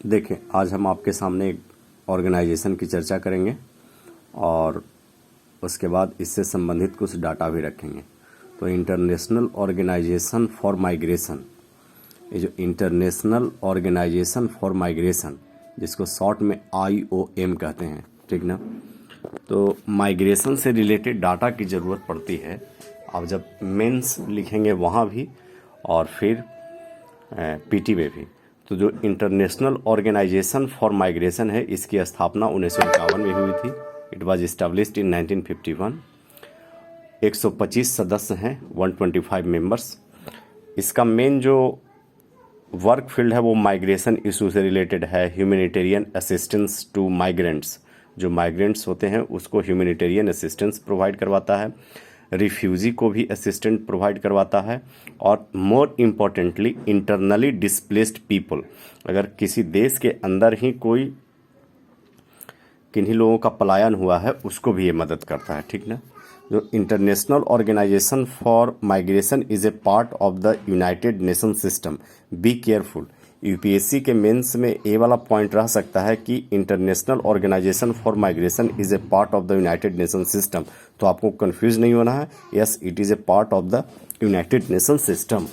देखें, आज हम आपके सामने एक ऑर्गेनाइजेशन की चर्चा करेंगे और उसके बाद इससे संबंधित कुछ डाटा भी रखेंगे। तो इंटरनेशनल ऑर्गेनाइजेशन फॉर माइग्रेशन, ये जो इंटरनेशनल ऑर्गेनाइजेशन फॉर माइग्रेशन, जिसको शॉर्ट में IOM कहते हैं, ठीक ना। तो माइग्रेशन से रिलेटेड डाटा की ज़रूरत पड़ती है। आप जब मेंस लिखेंगे वहाँ भी और फिर PT में भी। तो जो इंटरनेशनल ऑर्गेनाइजेशन फॉर माइग्रेशन है, इसकी स्थापना 1951 में हुई थी। It was established in 1951। 125 सदस्य हैं, 125 मेंबर्स। इसका मेन जो वर्क फील्ड है वो माइग्रेशन इशू से रिलेटेड है। ह्यूमैनिटेरियन असिस्टेंस टू माइग्रेंट्स, जो माइग्रेंट्स होते हैं उसको ह्यूमैनिटेरियन असिस्टेंस प्रोवाइड करवाता है। रिफ्यूजी को भी असिस्टेंट प्रोवाइड करवाता है। और more importantly internally displaced people, अगर किसी देश के अंदर ही कोई किन्हीं लोगों का पलायन हुआ है उसको भी ये मदद करता है, ठीक ना। जो International organisation for Migration is a part of the United Nation system. Be careful. UPSC के मेंस में ये वाला पॉइंट रह सकता है कि International organisation for Migration is a part of the United Nation system. तो आपको कंफ्यूज नहीं होना है। Yes, it is a part of the United Nation system.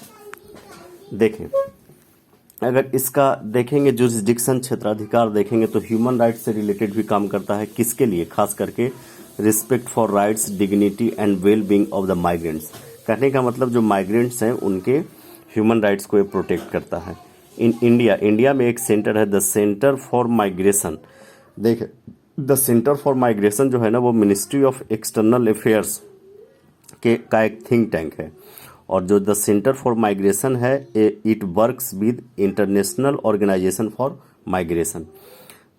देखें, अगर इसका देखेंगे जुरिस्डिक्शन, क्षेत्राधिकार देखेंगे तो ह्यूमन राइट्स से रिलेटेड भी काम करता है। किसके लिए? खास करके respect for rights, dignity and well being of the migrants. कहने का मतलब जो माइग्रेंट्स हैं उनके ह्यूमन राइट्स को ये प्रोटेक्ट करता है। इन इंडिया में एक सेंटर है, द सेंटर फॉर माइग्रेशन। देख, द सेंटर फॉर माइग्रेशन जो है ना, वो मिनिस्ट्री ऑफ एक्सटर्नल अफेयर्स का एक थिंक टैंक है। और जो द सेंटर फॉर माइग्रेशन है, it works with international organisation for migration.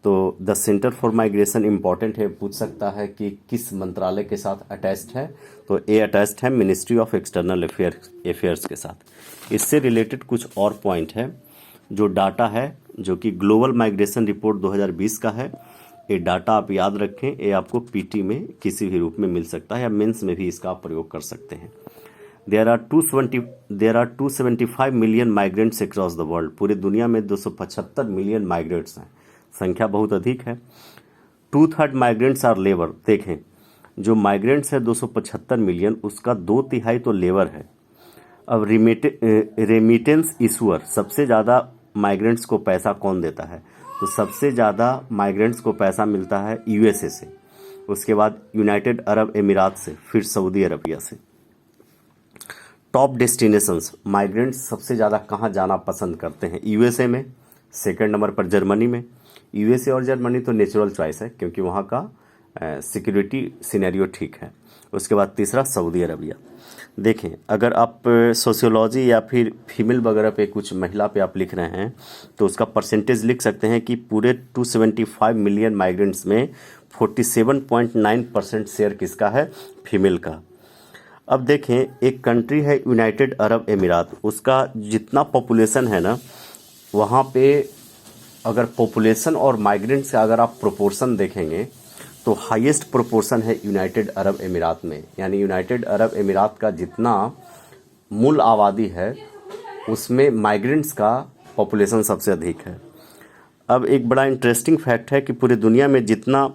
तो the centre for migration important है, पूछ सकता है कि किस मंत्रालय के साथ अटैच्ड है। तो ये अटैच्ड है मिनिस्ट्री ऑफ एक्सटर्नल अफेयर्स के साथ। इससे रिलेटेड कुछ और पॉइंट है। जो डाटा है जो कि ग्लोबल माइग्रेशन रिपोर्ट 2020 का है, ये डाटा आप याद रखें। ये आपको PT में किसी भी रूप में मिल सकता है या मेंस में भी इसका आप प्रयोग कर सकते हैं। There are 275 million migrants across the world. पूरी दुनिया में 275 मिलियन माइग्रेंट्स हैं, संख्या बहुत अधिक है। 2/3 माइग्रेंट्स आर लेबर। देखें, जो माइग्रेंट्स है 275 मिलियन, उसका 2/3 तो लेबर है। अब रेमिटेंस इशूअर, सबसे ज़्यादा माइग्रेंट्स को पैसा कौन देता है? तो सबसे ज़्यादा माइग्रेंट्स को पैसा मिलता है USA से, उसके बाद यूनाइटेड अरब अमीरात से, फिर सऊदी अरबिया से। टॉप डेस्टिनेशंस, माइग्रेंट्स सबसे ज़्यादा कहाँ जाना पसंद करते हैं? USA में, सेकंड नंबर पर जर्मनी में। USA और जर्मनी तो नेचुरल चॉइस है क्योंकि वहाँ का सिक्योरिटी सिनेरियो ठीक है। उसके बाद तीसरा सऊदी अरबिया। देखें, अगर आप सोशियोलॉजी या फिर फीमेल वगैरह पे, कुछ महिला पे आप लिख रहे हैं तो उसका परसेंटेज लिख सकते हैं कि पूरे 275 मिलियन माइग्रेंट्स में 47.9% शेयर किसका है? फीमेल का। अब देखें, एक कंट्री है यूनाइटेड अरब अमीरात, उसका जितना पॉपुलेशन है ना, वहाँ पे अगर पॉपुलेशन और माइग्रेंट्स का अगर आप प्रोपोर्शन देखेंगे तो हाईएस्ट प्रोपोर्शन है यूनाइटेड अरब अमीरात में। यानी यूनाइटेड अरब अमीरात का जितना मूल आबादी है उसमें माइग्रेंट्स का पॉपुलेशन सबसे अधिक है। अब एक बड़ा इंटरेस्टिंग फैक्ट है कि पूरी दुनिया में जितना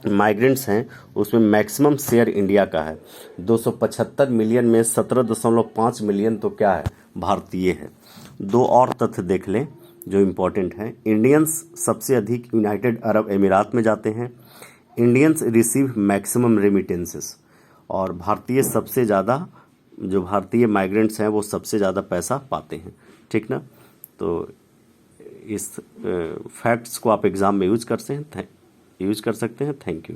माइग्रेंट्स हैं उसमें मैक्सिमम शेयर इंडिया का है। 275 मिलियन में 17.5 मिलियन तो क्या है? भारतीय है। दो और तथ्य देख लें जो इम्पोर्टेंट हैं। इंडियंस सबसे अधिक यूनाइटेड अरब अमीरात में जाते हैं। Indians receive maximum remittances. और भारतीय सबसे ज़्यादा, जो भारतीय माइग्रेंट्स हैं वो सबसे ज़्यादा पैसा पाते हैं, ठीक ना। तो इस फैक्ट्स को आप एग्ज़ाम में यूज कर सकते हैं। Thank you.